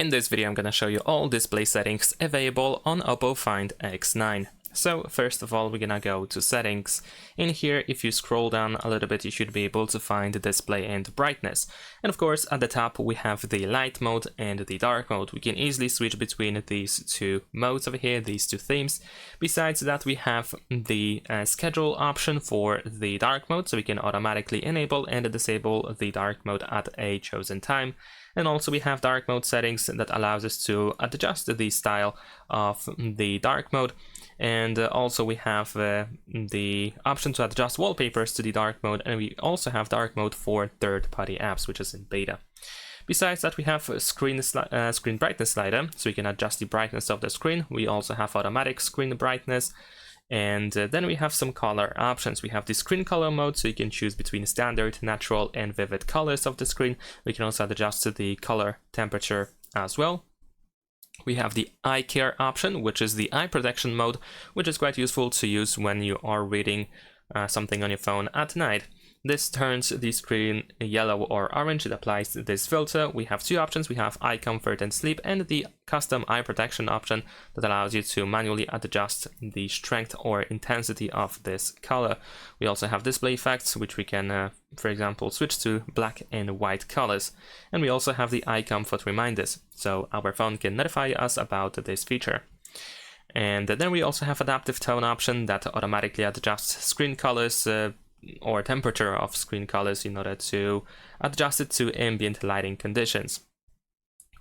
In this video, I'm gonna show you all display settings available on OPPO Find X9. So first of all, we're gonna go to settings. In here, if you scroll down a little bit, you should be able to find the display and brightness. And of course, at the top, we have the light mode and the dark mode. We can easily switch between these two modes over here, these two themes. Besides that, we have the schedule option for the dark mode, so we can automatically enable and disable the dark mode at a chosen time. And also we have dark mode settings that allows us to adjust the style of the dark mode. And also we have the option to adjust wallpapers to the dark mode, and we also have dark mode for third-party apps, which is in beta. Besides that, we have a screen brightness slider, so we can adjust the brightness of the screen. We also have automatic screen brightness. And then we have some color options. We have the screen color mode, so you can choose between standard, natural, and vivid colors of the screen. We can also adjust the color temperature as well. We have the eye care option, which is the eye protection mode, which is quite useful to use when you are reading something on your phone at night. This turns the screen yellow or orange. It applies this filter. We have two options. We have eye comfort and sleep, and the custom eye protection option that allows you to manually adjust the strength or intensity of this color. We also have display effects, which we can, for example, switch to black and white colors. And we also have the eye comfort reminders, so our phone can notify us about this feature. And then we also have adaptive tone option that automatically adjusts screen colors or temperature of screen colors in order to adjust it to ambient lighting conditions.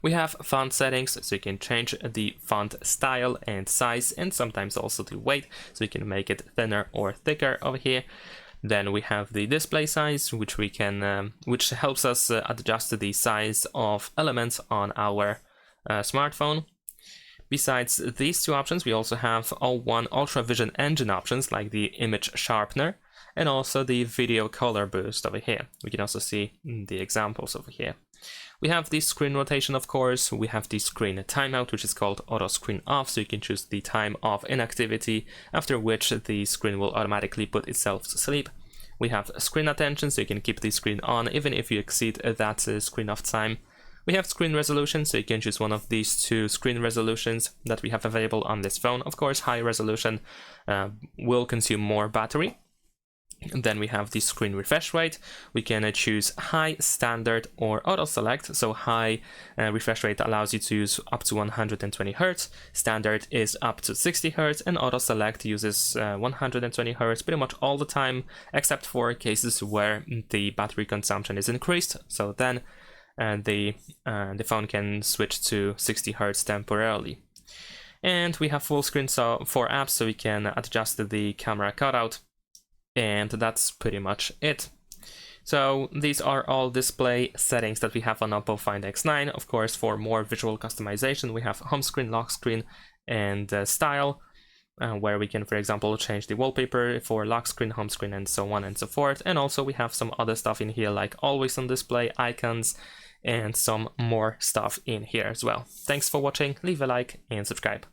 We have font settings, so you can change the font style and size, and sometimes also the weight, so you can make it thinner or thicker over here. Then we have the display size, which we can, which helps us adjust the size of elements on our smartphone. Besides these two options, we also have all one Ultra Vision Engine options, like the image sharpener, and also the video color boost over here. We can also see the examples over here. We have the screen rotation, of course. We have the screen timeout, which is called auto screen off, so you can choose the time of inactivity, after which the screen will automatically put itself to sleep. We have screen attention, so you can keep the screen on even if you exceed that screen off time. We have screen resolution, so you can choose one of these two screen resolutions that we have available on this phone. Of course, high resolution will consume more battery. And then we have the screen refresh rate. We can choose high, standard, or auto select. So high refresh rate allows you to use up to 120 Hz. Standard is up to 60 Hz, and auto select uses 120 Hz pretty much all the time, except for cases where the battery consumption is increased. So then the phone can switch to 60 Hz temporarily. And we have full screen for apps, so we can adjust the camera cutout. And that's pretty much it. So these are all display settings that we have on OPPO Find X9. Of course, for more visual customization, we have home screen, lock screen, and style, where we can, for example, change the wallpaper for lock screen, home screen, and so on and so forth. And also we have some other stuff in here, like always on display, icons, and some more stuff in here as well. Thanks for watching, leave a like and subscribe.